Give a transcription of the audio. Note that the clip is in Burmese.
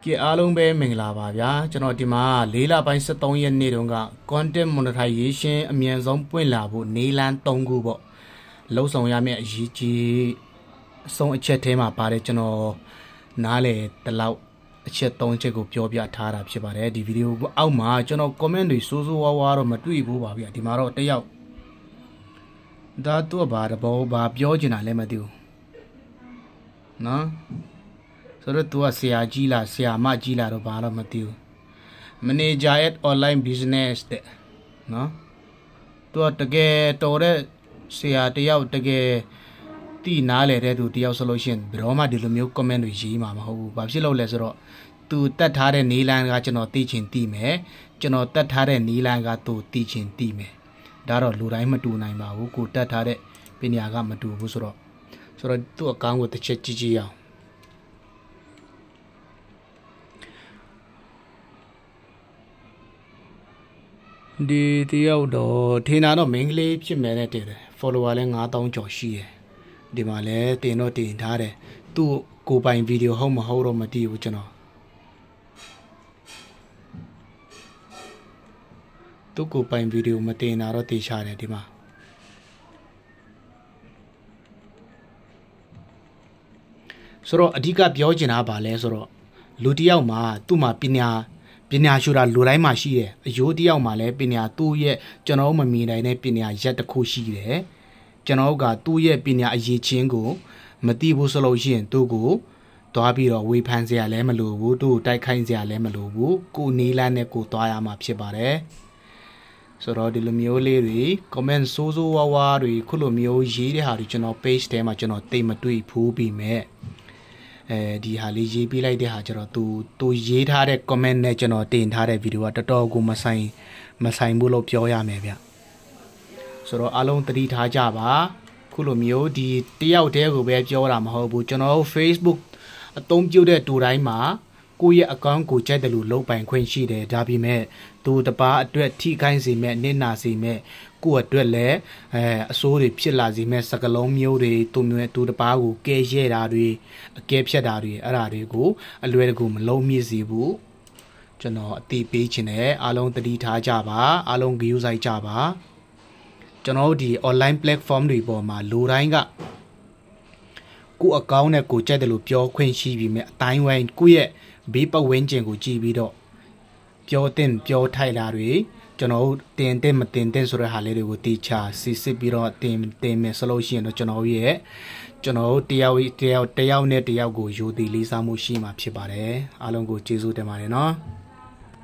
Ki along be mingla ba bia chano ti ma lela bai 73 ရက်နေ့တုန်းက content monetization အမြန်ဆုံးပွင့်လာဖို့နေလန်း3ခုပေါ့လှုပ်ဆောင်ရမယ့်အရေးကြီးအဆုံးအချက်ထဲမှာပါတယ်ကျွန်တော်နားလေတလောက်အချက်3ချက်ကိုပြောပြထားတာဖြစ်ပါတယ်ဒီဗီဒီယိုအောက်မှာကျွန်တော် comment တွေစိုးစိုးဝါးဝါးတော့မတွေ့ဘူးပါဗျာဒီမှာတော့တယောက်ဒါတော့ဘာတော့ဘာပြောချင်တာလဲမသိဘူးနော်ဆိုတော့ तू ကဆရာကြီးလားဆရာမကြီးလားတော့ဘာတော့မသိဘူး manager at online business တဲ့နော် तू တကယ်တော်တဲ့ဆရာတယောက်တကယ်တီးနားလေတဲ့သူတယောက်ဆိုလို့ရှိရင်ဘယ်တော့မှဒီလိုမျိုး comment တွေရေးမှာမဟုတ်ဘူးဘာဖြစ်လို့လဲဆိုတော့ तू တတ်ထားတဲ့နီလန်ကကျွန်တော်သိချင်သိမယ်ကျွန်တော်တတ်ထားတဲ့နီလန်က तू သိချင်သိမယ်ဒါတော့လူတိုင်းမတူနိုင်ပါဘူးကိုတတ်ထားတဲ့ပညာကမတူဘူးဆိုတော့သူ့အကောင့်ကိုတစ်ချက်ကြည့်ကြည့်အောင်ဒီတယောက်တော့ထင်တာတော့မင်းကလေးဖြစ်မယ်နဲ့တည်တယ် follower လဲ9000ကျော်ရှိတယ်ဒီမှာလဲတင်တော့တင်ထားတယ်သူ့ကိုပိုင်ဗီဒီယိုဟုတ်မဟုတ်တော့မသိဘူးကျွန်တော်သူ့ကိုပိုင်ဗီဒီယိုမတင်တာတော့တေချာတယ်ဒီမှာဆိုတော့အဓိကပြောချင်တာပါလဲဆိုတော့လူတယောက်မှာသူ့မှာပညာရှုတာလူတိုင်းမှာရှိတယ်အယိုးတယောက်မှာလည်းပညာသူ့ရဲ့ကျွန်တော်မမြင်နိုင်တဲ့ပညာရက်တစ်ခုရှိတယ်ကျွန်တော်ကသူ့ရဲ့ပညာအရေးချင်းကိုမသိဘူးဆိုလို့ရှိရင်သူ့ကိုသွားပြီးတော့ဝေဖန်စရာလည်းမလိုဘူးသူ့ကိုတိုက်ခိုက်စရာလည်းမလိုဘူးကိုနေလန်းနဲ့ကိုသွားရမှာဖြစ်ပါတယ်ဆိုတော့ဒီလိုမျိုးလေးတွေ comment စိုးစိုးဝါးဝါးတွေခုလိုမျိုးရေးတဲ့ဟာတွေကျွန်တော် page ထဲမှာကျွန်တော်တိတ်မတွေ့ဘူးပြီးမဲ့ဒီဟာလေးရေးပြလိုက်တဲ့ဟာကျတော့သူရေးထားတဲ့ comment နဲ့ကျွန်တော်တင်ထားတဲ့ဗီဒီယိုကတော်တော်ကိုမဆိုင်ဘူးလို့ပြောရမယ်ဗျဆိုတော့အားလုံးသတိထားကြပါခုလိုမျိုးဒီတယောက်တည်းကိုပဲပြောတာမဟုတ်ဘူးကျွန်တော် Facebook အသုံးပြုတဲ့တူတိုင်းမှာကိုယ့်ရဲ့ account ကိုကြိုက်တယ်လို့လုပ်ပိုင်ခွင့်ရှိတယ်ဒါပေမဲ့သူတပားအတွက်ထိခိုင်းစေမဲ့နစ်နာစေမဲ့ကိုယ့်အတွက်လည်းအစိုးတွေဖြစ်လာစေမဲ့စကလုံးမျိုးတွေသူတပားကိုကဲရဲတာတွေအကဲဖြတ်တာတွေအဲ့ဒါတွေကိုအလွယ်တကူမလုံးမြစ်စေဘူးကျွန်တော်အသိပေးခြင်းနဲ့အားလုံးသတိထားကြပါအားလုံး view ဆိုင်ကြပါကျွန်တော်ဒီ online platform တွေပေါ်မှာလူတိုင်းကကိုယ့် account နဲ့ကိုကြိုက်တယ်လို့ပြောခွင့်ရှိပြီးမြဲအတိုင်းဝိုင်းကိုယ့်ရဲ့ဘေးပတ်ဝန်းကျင်ကိုကြည့်ပြီးတော့ပြောထိုက်တာတွေကျွန်တော်တင်မတင်ဆိုတဲ့ဟာလေးတွေကိုတေချာစစ်ပြီးတော့တင်မယ်ဆိုလို့ရှိရင်တော့ကျွန်တော်တယောက်နဲ့တယောက်ကိုယိုသည်လေးစားမှုရှိမှာဖြစ်ပါတယ်အားလုံးကိုကျေးဇူးတင်ပါတယ်နော်